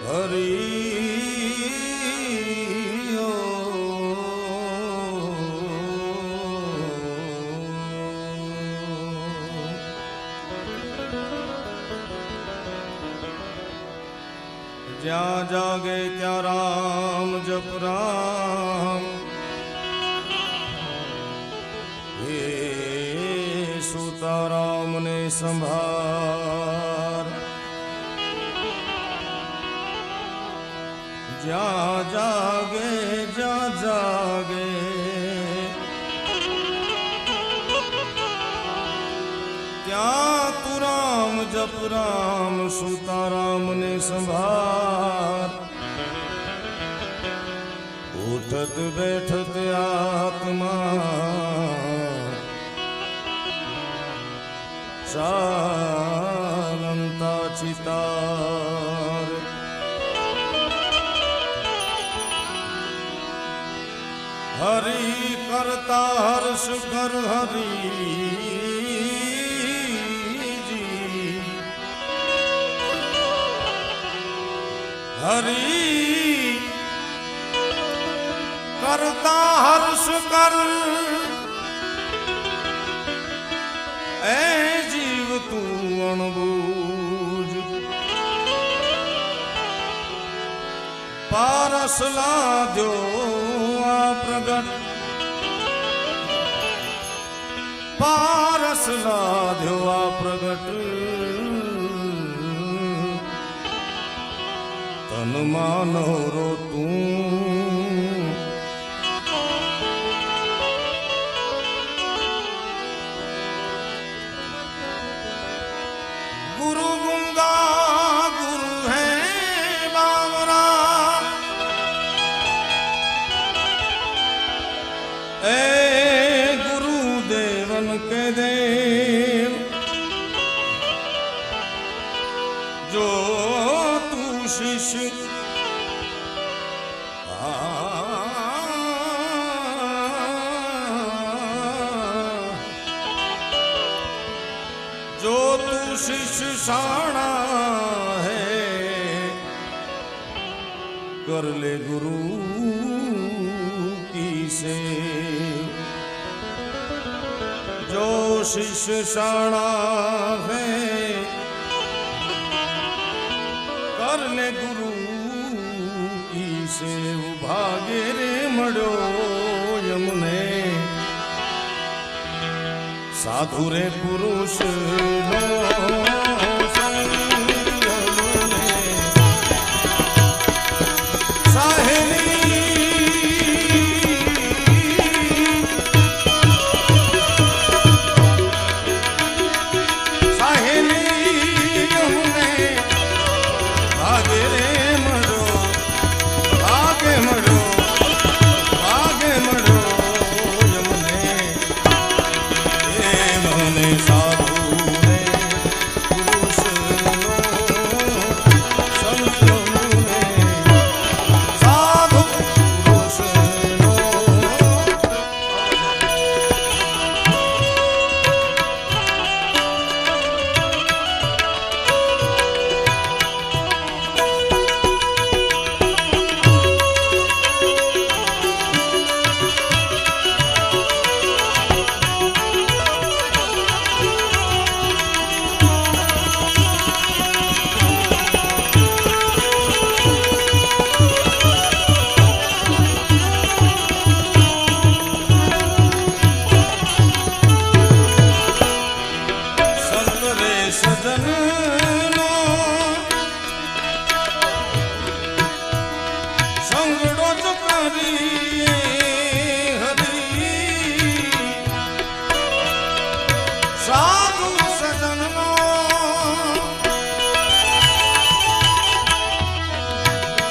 હરી જ્યાં જાગે ત્યાં રામ જપ રામ હે સુતારામ ને સંભાર જ્યાં જાગે ત્યાં તું રામ જપ રામ સુતારામ ને સંભાર ઉઠત બેઠત આત્મા ચાલંતા ચિતાર હરી કરતા હર્ષ કર હરી હરી કરતા હર્ષ કર એ જીવ તું અણબૂજ પારસ લાદ્યો આ પ્રગટ પારસ લાદ્યો આ પ્રગટ તન માનો રો તું गुरु गुंगा गुरु है बावरा ए गुरु देवन के देव जो तू शिष्य जो तू शिष्य साणा है कर ले गुरु की सेव जो शिष्य साणा है कर ले गुरु की सेव भागे रे मड़ो यमुने साधु रे पुरुष नो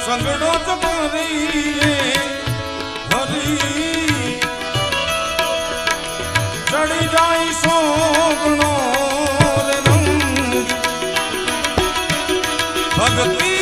સંગડો ચકરી હરી ચડી જાય સોગણો રંગ ભક્તિ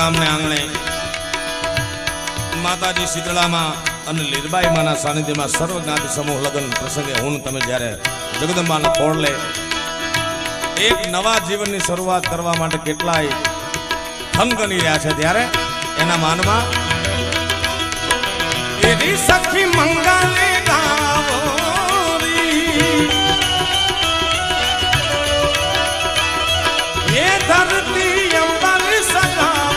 ગામને આંગણે માતાજી શીતળામાં અને લીરબાઈ માના સાનિધ્યમાં સર્વજ્ઞાતિ સમૂહ લગ્ન પ્રસંગે હું તમે જ્યારે જગદંબાના ખોળલે એક નવા જીવનની શરૂઆત કરવા માટે કેટલાય થનગની રહ્યા છે ત્યારે એના માનમાં એરી સખી મંગલે ગાવો એ ધરતી અંબર સગાવો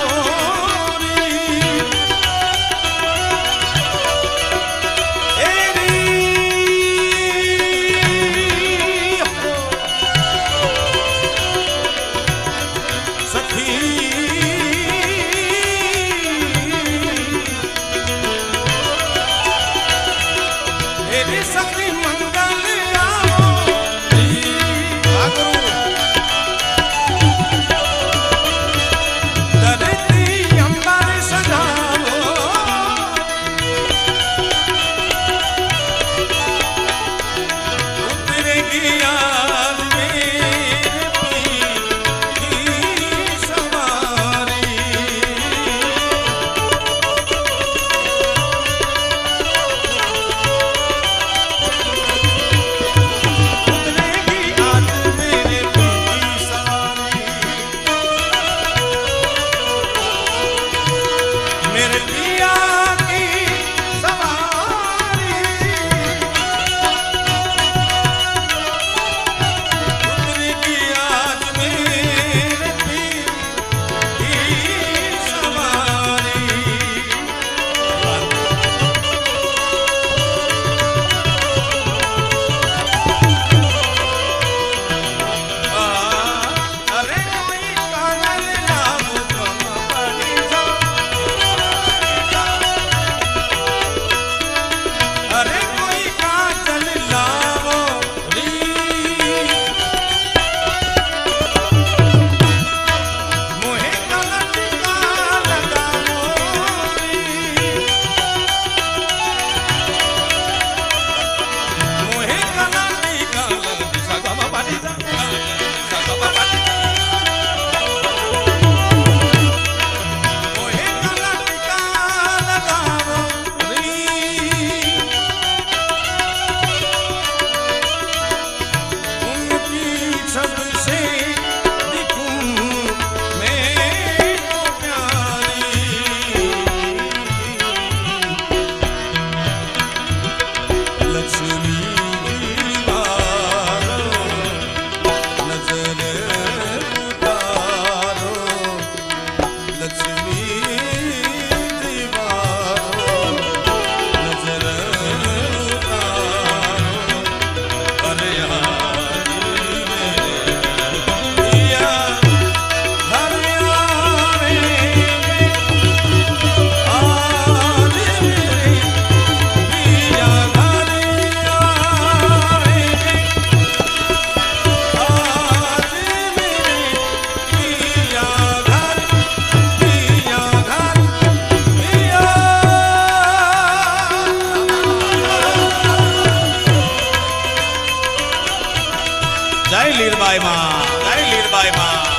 જય લીરબાઈ માં, જય લીરબાઈ માં.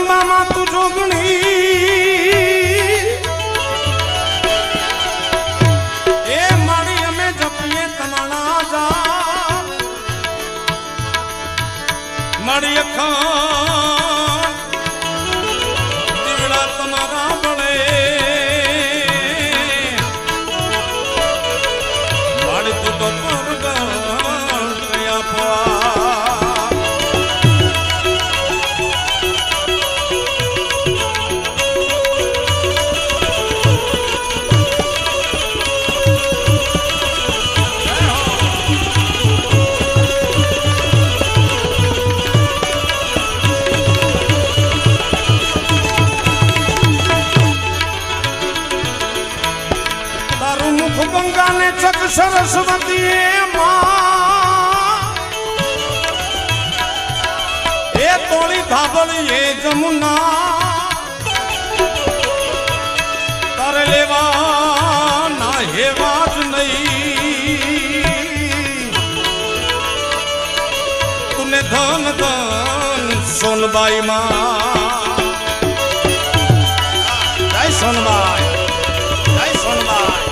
જગદંબામાં તું જોગણી એ મારી અમે જપીએ તમારા જા મારી અખા દીવડા તમારા બળે મારી તું તો ગંગા ને ચક સરસ્વતી એ તોળી ધાબળી એ જમુના તારે લેવા ના હેવા જ નહીં તુને ધન ધન સોનબાઈ માં જય સોનબાઈ જય સોનબાઈ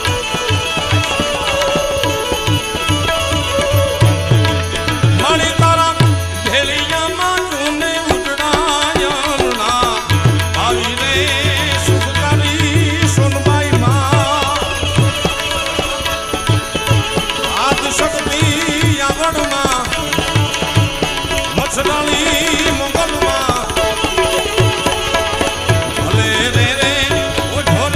મોગલમાં ભલે રે રે ઓ ઢોલ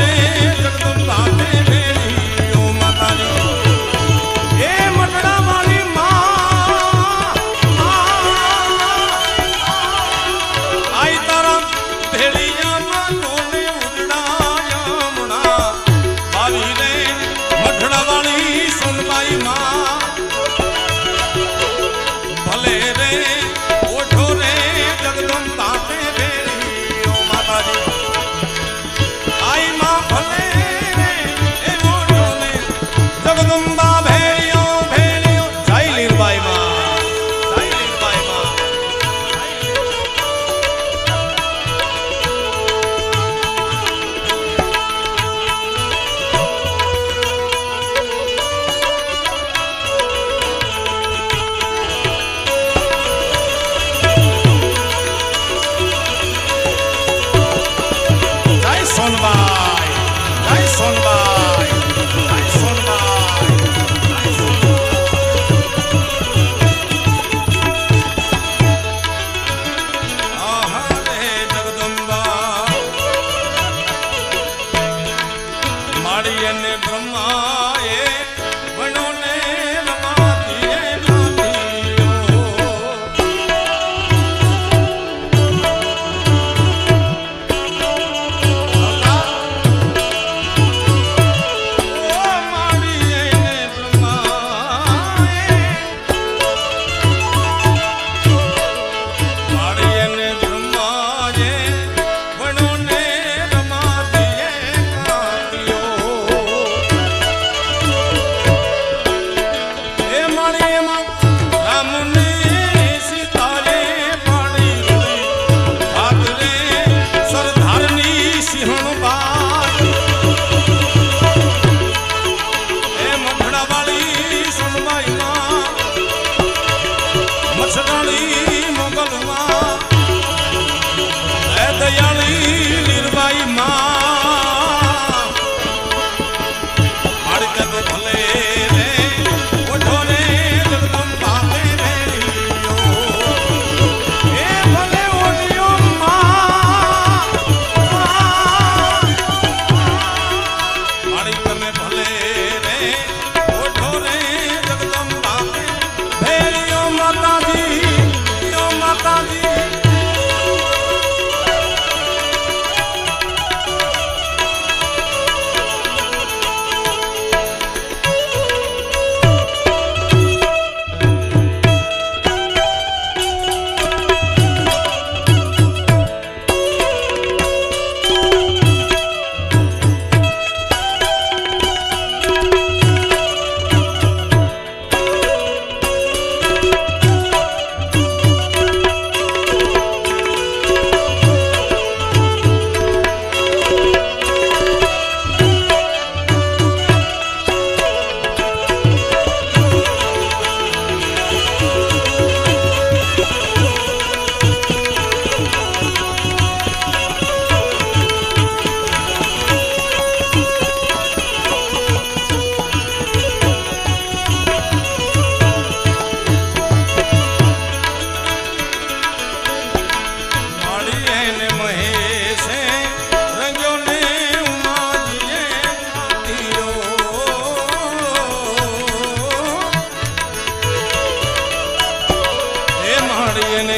મારી એને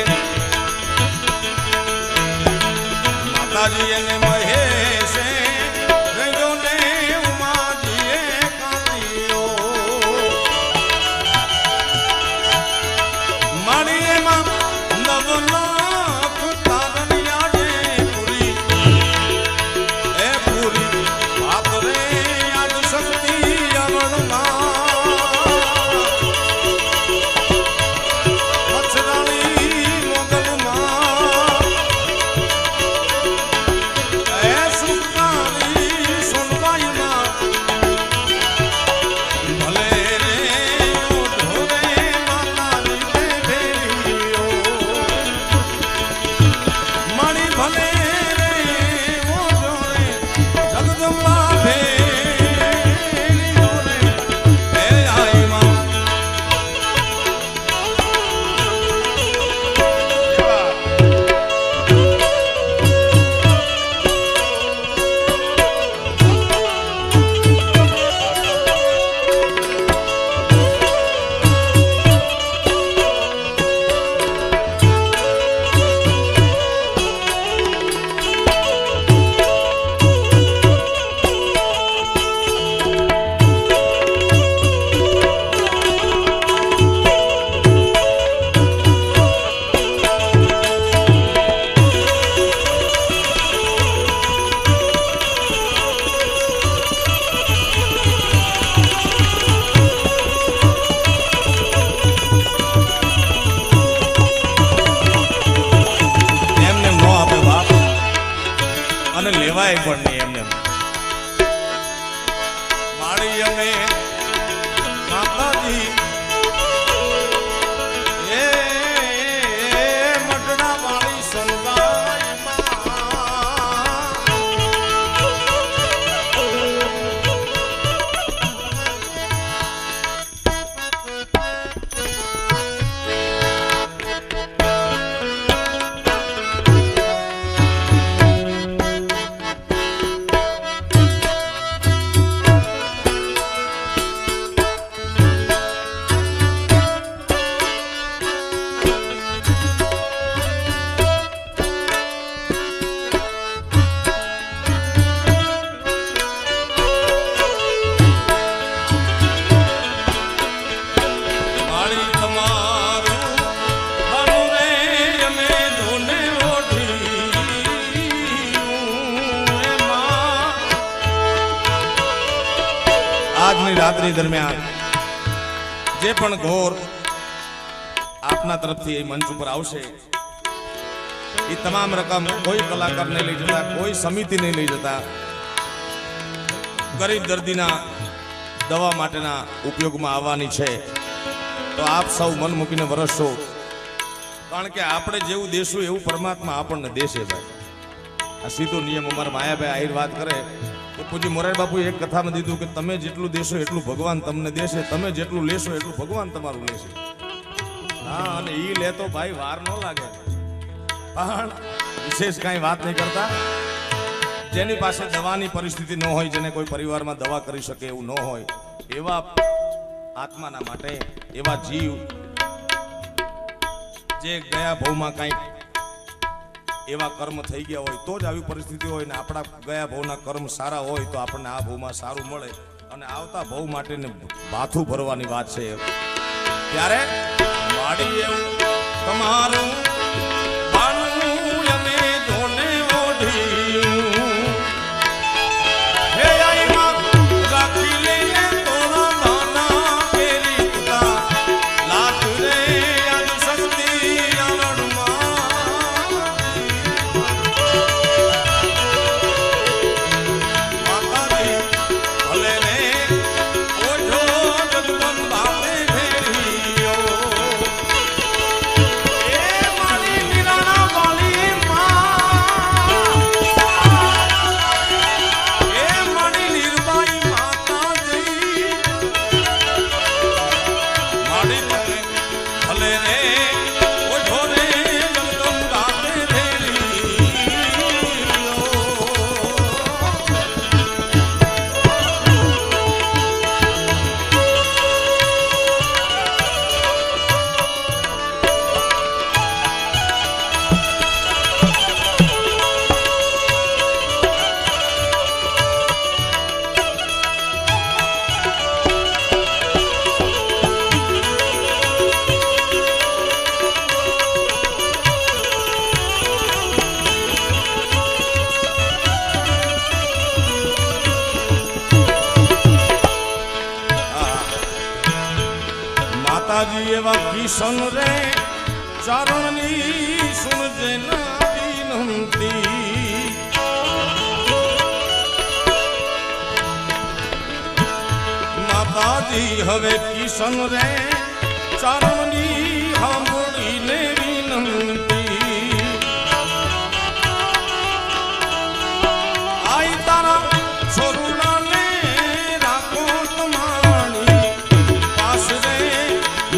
માતાજી એને મહેશે રંગો ને ઉમાજીએ કાંતિઓ મારી એમાં નવલાખ તારણિયા જે પૂરી એ પૂરી વાત રે યાદ શક્તિ અવળમાં લેવાય પણ નહીં એમને માળી અને માતાજી એ મટડા માળી આજની રાત્રિ દરમિયાન જે પણ ઘોર આપના તરફથી એ મંચ ઉપર આવશે એ તમામ રકમ કોઈ કલાકાર નહીં લઈ જતા, કોઈ સમિતિ નહીં લઈ જતા, ગરીબ દર્દીના દવા માટેના ઉપયોગમાં આવવાની છે. તો આપ સૌ મન મૂકીને વરસશો, કારણ કે આપણે જેવું દેશું એવું પરમાત્મા આપણને દેશે. ભાઈ આ સીધો નિયમ અમારા માયાભાઈ આહિર વાત કરે કે પૂજી મોરારી બાપુ એક કથામાં દીધું કે તમે જેટલું દેશો એટલું ભગવાન તમને દેશે, તમે જેટલું લેશો એટલું ભગવાન તમારું લેશે. હા, અને ઈ લે તો ભાઈ વાર ન લાગે, પણ વિશેષ કાંઈ વાત નહીં કરતા. જેની પાસે દવાની પરિસ્થિતિ ન હોય, જેને કોઈ પરિવારમાં દવા કરી શકે એવું ન હોય, એવા આત્માના માટે, એવા જીવ જે ગયા ભવમાં કાંઈક એવા કર્મ થઈ ગયા હોય તો જ આવી પરિસ્થિતિ હોય, ને આપણા ગયા ભવના કર્મ સારા હોય તો આપણને આ ભવમાં સારું મળે અને આવતા ભવ માટેને માથું ભરવાની વાત છે. ત્યારે વાડી એવું તમારું બાનું અને ધોને ઓઢી હે આઈમાં રાખી લઈને તોરા બાના કેરી તા લાખ રે આદ શક્તિ કિશન રે ચરણની સુનજે ના વિનંતી માતાજી હવે કિશન રે ચરણની સાંભળીને વિનંતી આઈ તારા છોરુડાને રાખો તમારી પાસ રે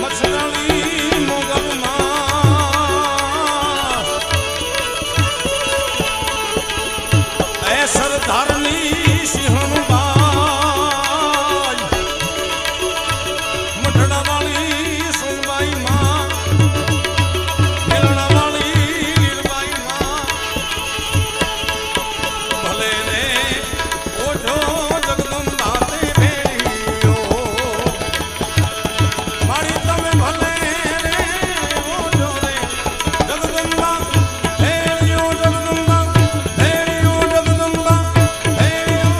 મછરળી મોગલમાં એ સરદારની સિંહણબાઈ મઢડાવાળી સોનબાઈ માં મેલણાવાળી લીલબાઈ માં ભલે રે ઓજો જગદંબા તે ભેળીઓ મારી તમે ભલે રે ઓજો રે જગદંબા ભેળીઓ જગદંબા ભેળીઓ જગદંબા ભેળીઓ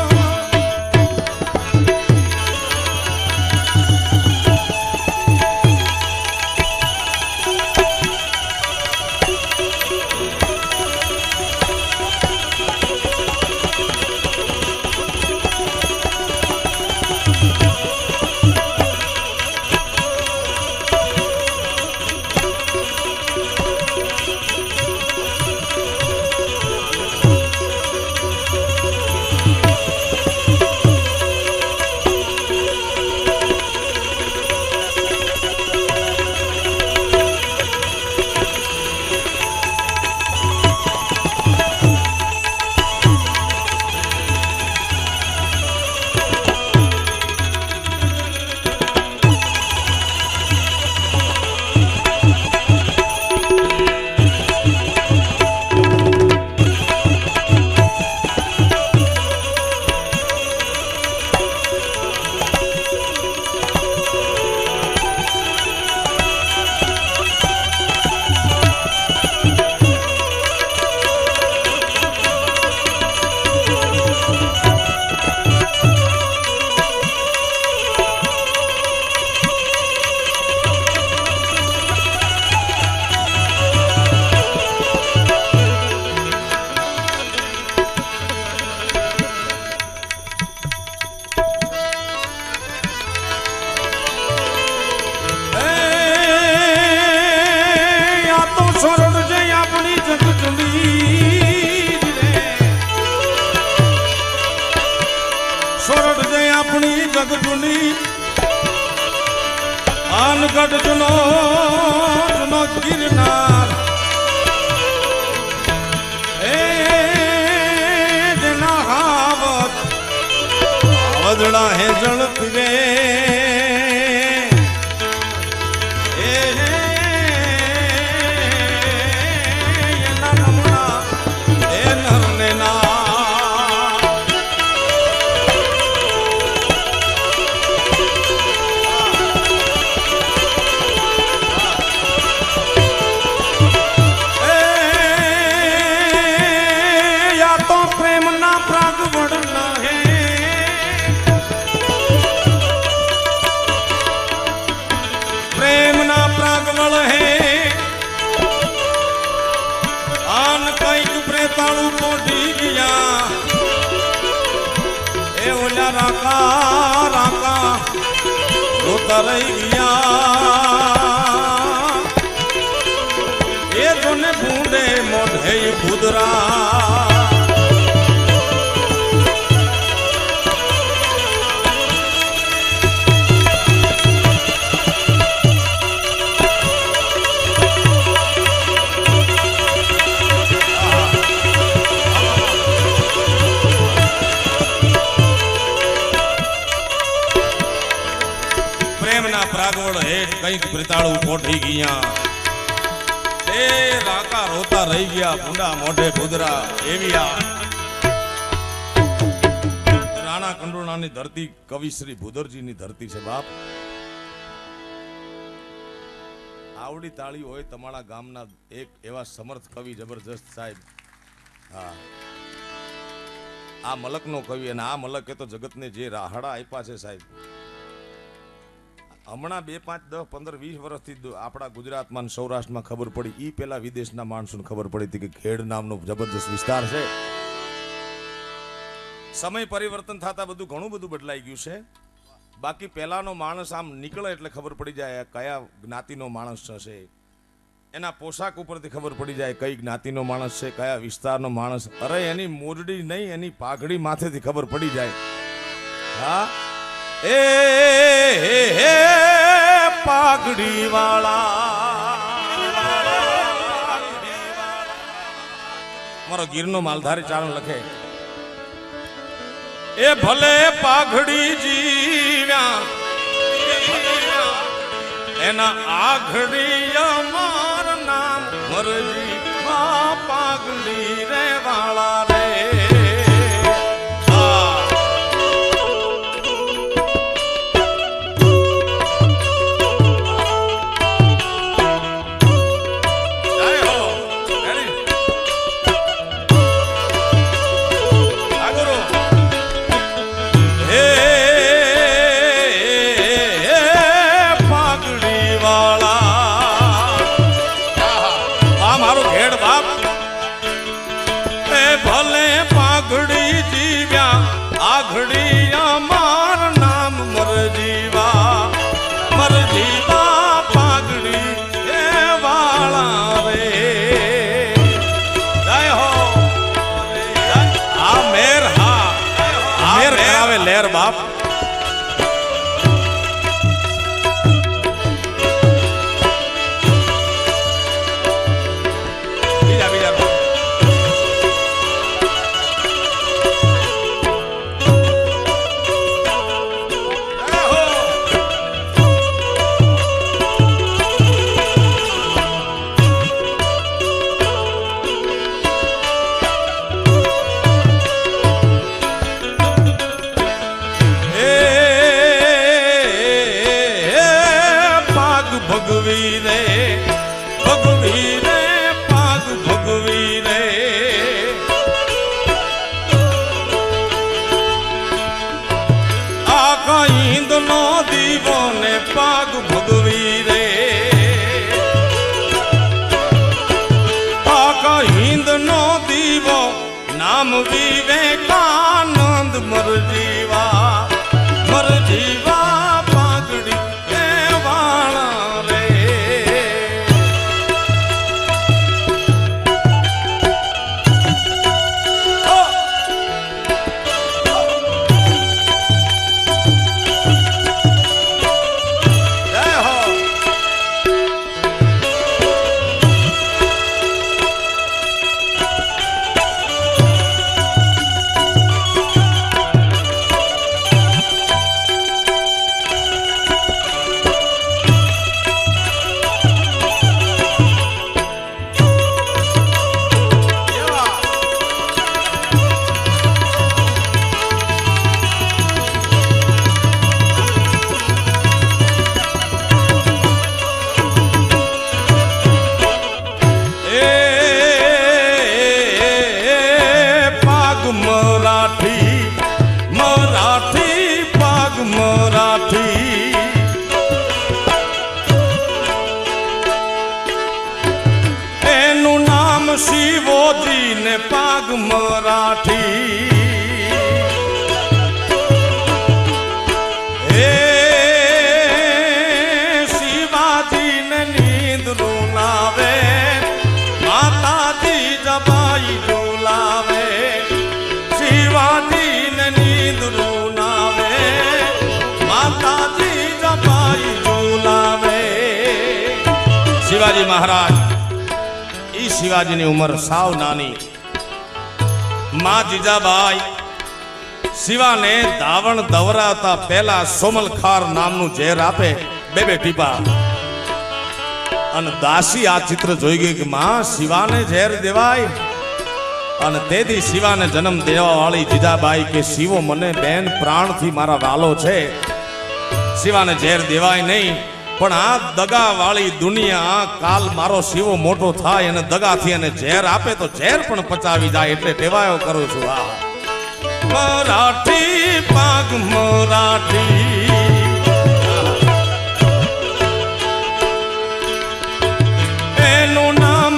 આપણી જગજુની આનગઢ જુનો જુનો ગિરનાર એ જેના હાવત આવદડા હેજળ પીવે એના નમણા એ નરને ના राका राका रोता रही गया ये तूने बूंदे मोढ़े खुदरा कईक प्रिताड़ू पोठी गया ए राका रोता रही गया बुंडा मोढ़े खुदरा एविया राणा कंडोळा ની ધરતી કવિ શ્રી ભુદરજી ની ધરતી છે બાપ આવડી તાળી હોય તમારા ગામના એક એવા સમર્થ કવિ જબરજસ્ત સાહેબ હા આ મલકનો કવિ અને આ મલકે તો જગતને જે રાહડા આપ્યા છે સાહેબ હમણાં 2, 5, 10, 15, 20 વર્ષથી આપણા ગુજરાતમાં અને સૌરાષ્ટ્રમાં ખબર પડી. ઈ પેલા વિદેશના માણસોને ખબર પડી હતી કે ખેડ નામનો જબરદસ્ત વિસ્તાર છે. સમય પરિવર્તન થતા બધું ઘણું બધું બદલાઈ ગયું છે. બાકી પહેલાનો માણસ આમ નીકળે એટલે ખબર પડી જાય કયા જ્ઞાતિનો માણસ છે. એના પોશાક ઉપરથી ખબર પડી જાય કઈ જ્ઞાતિનો માણસ છે, કયા વિસ્તારનો માણસ. અરે એની મોરડી નહીં, એની પાઘડી માથેથી ખબર પડી જાય. હા, એ પાઘડી વાળા મારો ગીરનો માલધારી ચારણ લખે, એ ભલે પાઘડી જીવ્યા એના આઘડી અમાર નામ મરજી પાઘડી રે વાળા રે. લેર બાપ પાગ ભગવી રે, આખા હિંદ નો દીવો નામ વિવેકાનંદ મરજીવા પાઘડી એ વાળા રે. શિવોજી ને પાગ મરાઠી, હે શિવાજી ને નીંદ રૂલાવે, માતાજી જબાઈ ડોલાવે. શિવાજી ને નીંદ રૂલાવે, માતાજી જબાઈ ડોલાવે. શિવાજી મહારાજ શિવાજીની ઉંમર સાવ નાની. માં જીજાબાઈ શિવાને દાવણ દવરાતા પહેલા સોમલખાર નામનું ઝેર આપે, 2 ટીપા. અને દાસી આ ચિત્ર જોઈ ગઈ કે માં શિવાને ઝેર દેવાય. અને તેથી શિવાને જન્મ દેવા વાળી જીજાબાઈ કે શિવો મને બેન પ્રાણથી મારા વાલો છે, શિવાને ઝેર દેવાય નહીં. પણ આ દગા વાળી દુનિયા કાલ મારો શિવો મોટો થાય અને દગાથી અને ઝેર આપે તો ઝેર પણ પચાવી જાય એટલે ટેવાયો કરું છું. આ મરાઠી પાગ મરાઠી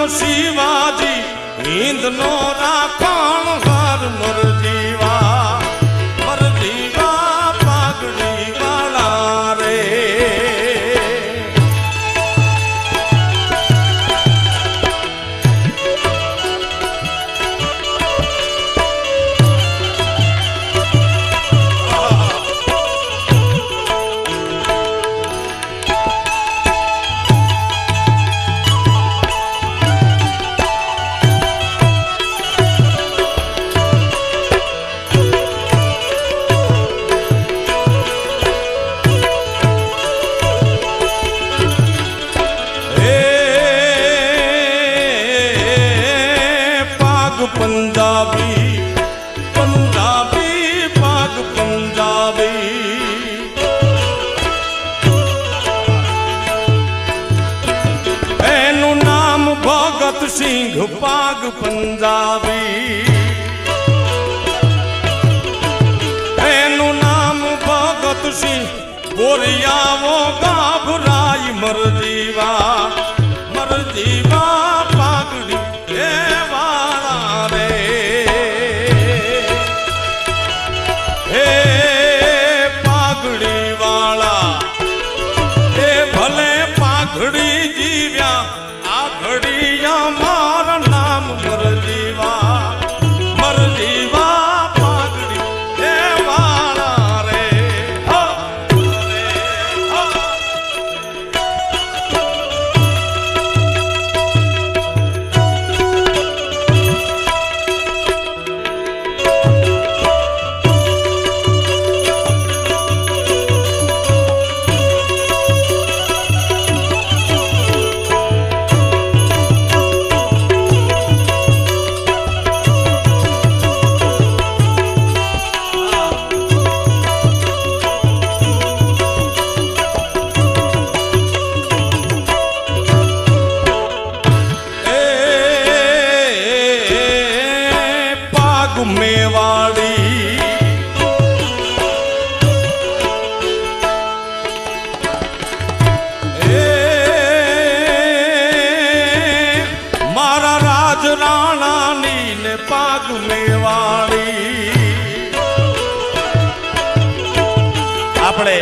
શિવાજી હિંદ નો રાખણ હાર મર જીવા પાઘડી વાળા રે पंजाबी पंजाबी पाग पंजाबी एनु नाम भगत सिंह पाग पंजाबी एनु नाम भगत सिंह गोरियावो गाभराई मर जीवा पागड़ी પાઘડી જીવ્યા આ ઘડિયા મારા નામ મર જીવા પાઘડી એ વાળા રે મેવાડી મારા રાજ રાણાની ને પાગ મેવાડી આપણે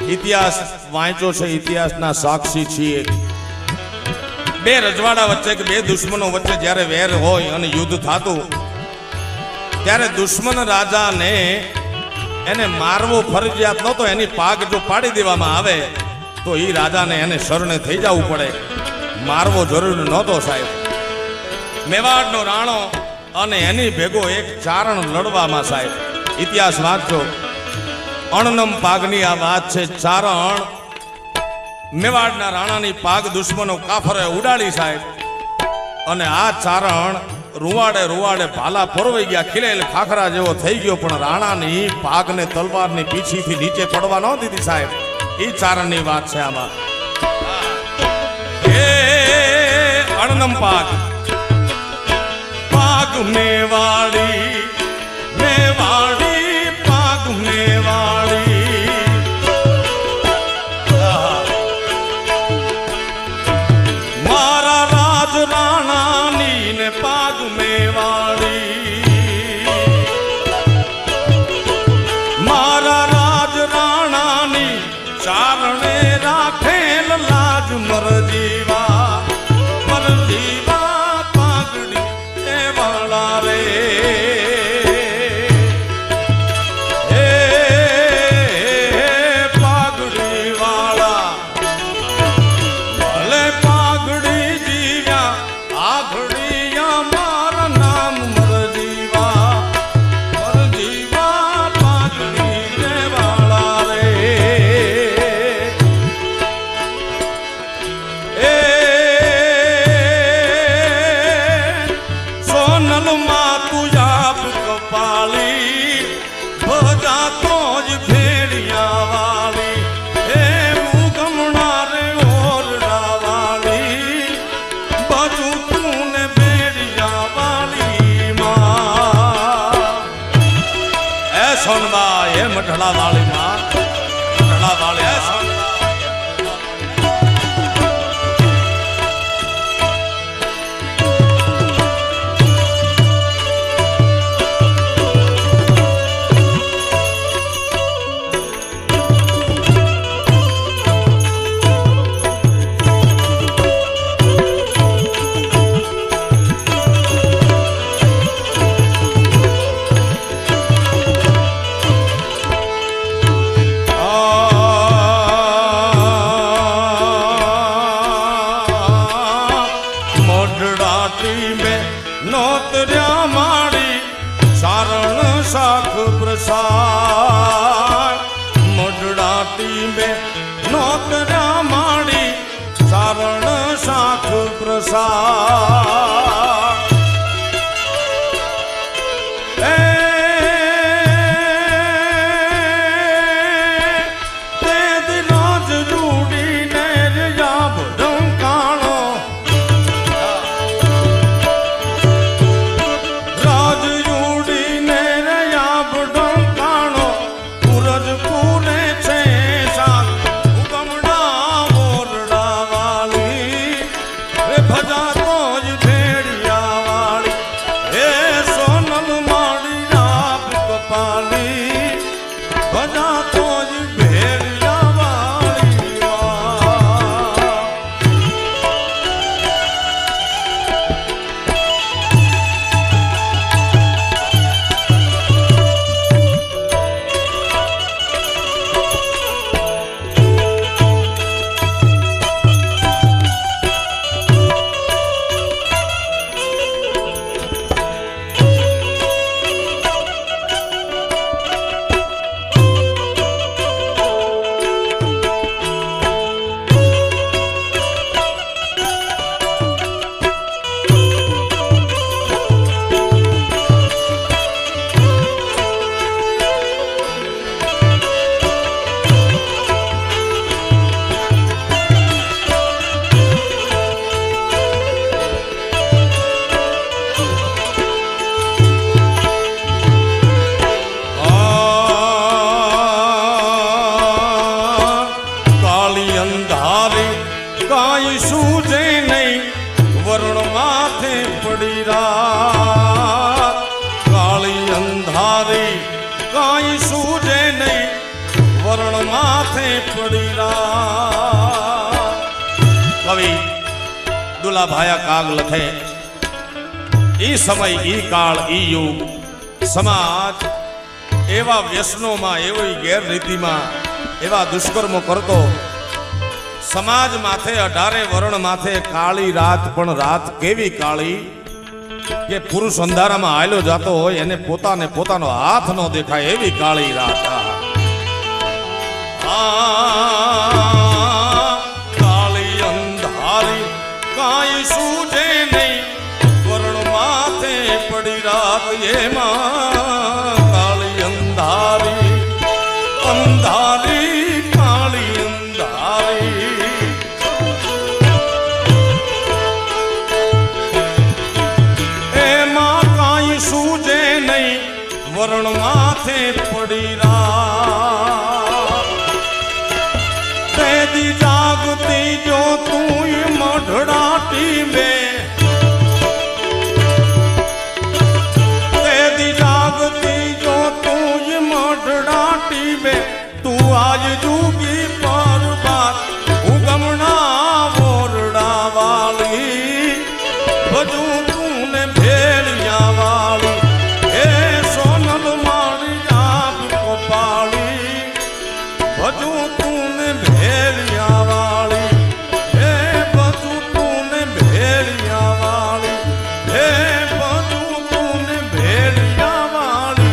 ઇતિહાસ વાંચ્યો છે ઇતિહાસના સાક્ષી છીએ બે રજવાડા વચ્ચે કે બે દુશ્મનો વચ્ચે જ્યારે વેર હોય અને યુદ્ધ થતું ત્યારે દુશ્મન રાજાને એને મારવો ફરજિયાત નહોતો એની પાગ જો પાડી દેવામાં આવે તો એ રાજાને એને શરણે થઈ જવું પડે મારવો જરૂરી નહોતો સાહેબ મેવાડનો રાણો અને એની ભેગો એક ચારણ લડવામાં સાહેબ ઇતિહાસ વાંચજો અણનમ પાગની આ વાત છે ચારણ મેવાડના રાણાની પાગ દુશ્મનો કાફરે ઉડાડી સાહેબ અને આ ચારણ રૂવાડે ભાલા ફોરવાઈ ગયા ખીલેલ ખાખરા જેવો થઈ ગયો પણ રાણાની પાગને તલવારની પીછીથી નીચે પડવા ન દીધી સાહેબ એ ચારણની વાત છે આમાં એ અણનમ પાગ મેવાડી પાગ મેવાડી મારા રાજ રાણાની ને પાગ મેવાડી મારા રાજ રાણાની ચારણે રાખેલ લાજ મર જીવા પાઘડી એ વાળા રે મઠડા વાળી માં મઠડા વાળી મઢડાટી में નોતર્યા માડી સારણ શાખ પ્રસાદ મઢડાટી में નોતર્યા માડી સારણ શાખ પ્રસાદ कवि दुला भाया काग लखे ई समय ई काल ई युग समाज एवा व्यसनों में एवी गैररीति में एवा दुष्कर्मो करतो समाज माथे 18 वर्ण माथे काली रात पण रात केवी काली के पुरुष अंधारा में आयलो जातो होय एने पोताने पोतानो हाथ न देखाय एवी काली रात काली अंधारी काई सूझे नहीं वर्ण माथे पड़ी रात ये मां काली अंधारी अंधारी काली अंधारी ए मां काई सूझे नहीं वर्ण माथे पड़ी रात तेदी जागती जो तू मढ़डाटी में तेदी जागती जो तू मढ़डाटी में तू आज जूगी पर बात उगमना वोरडा वाली बजू तूने भेड़िया वाली हे सोनल मारी आप को पाली बजू तूने भेड़िया वाली हे बजू तूने भेड़िया वाली हे बजू तूने भेड़िया वाली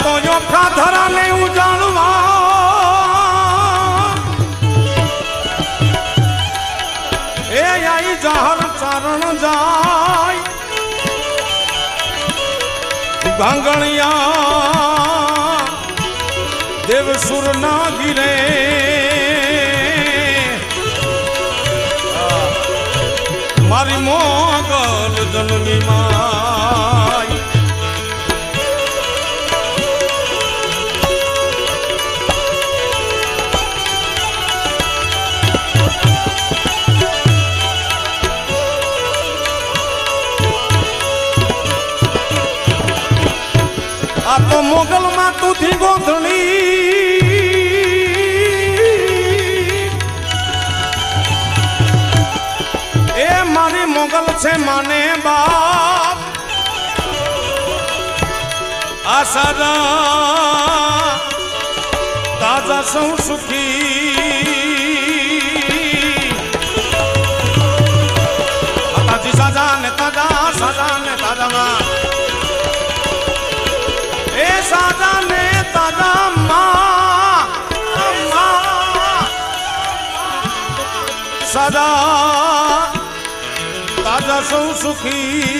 तो जो धरा ने उजाड़वा ए आई जहर चारण जाय गांगणिया देवसुर ना गिरे મારી મોગલ જન્મી માય આ તો મોગલ માં તું થી ગોધણી એ મારી મોગલ છે માને બાપ આ સાદા તાજા સૌ સુખી તાજી સાજા ને તાજા એ સાદા ને તાજા માં સદા તાજા સૌ સુખી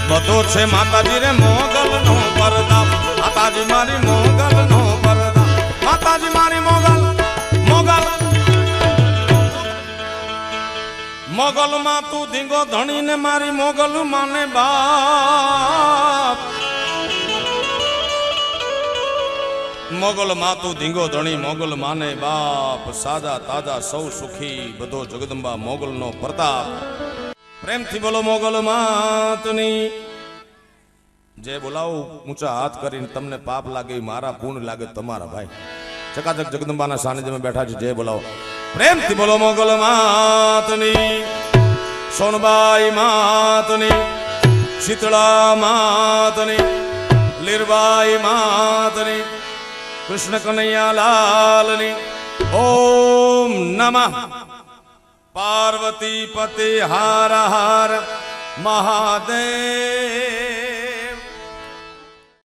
બધો છે માતાજી રે મોગલ નો પરદાપ માતાજી મારી મોગલ નો પરદાપ માતાજી મારી મોગલ મોગલ માં તું ધીંગો ધણી ને મારી મોગલ માને બાપ મોગલ માં તું ધીંગો ધણી મોગલ માને બાપ સાદા તાજા સૌ સુખી બધો જગદંબા મોગલ નો પ્રતાપ પ્રેમથી બોલો મોગલ માતની જે બોલાવું ઊંચા હાથ કરીને તમને પાપ લાગે મારા પૂર્ણ લાગે તમારા ભાઈ ચકાચક જગદંબાના સાનિધ્યમાં બેઠા છે જે બોલાવો પ્રેમથી બોલો મોગલ માતની સોનબાઈ માતની શીતળા માતની લીરબાઈ માતની કૃષ્ણ કનૈયા લાલની ઓમ નમઃ પાર્વતી પતિ હાર હાર મહાદેવ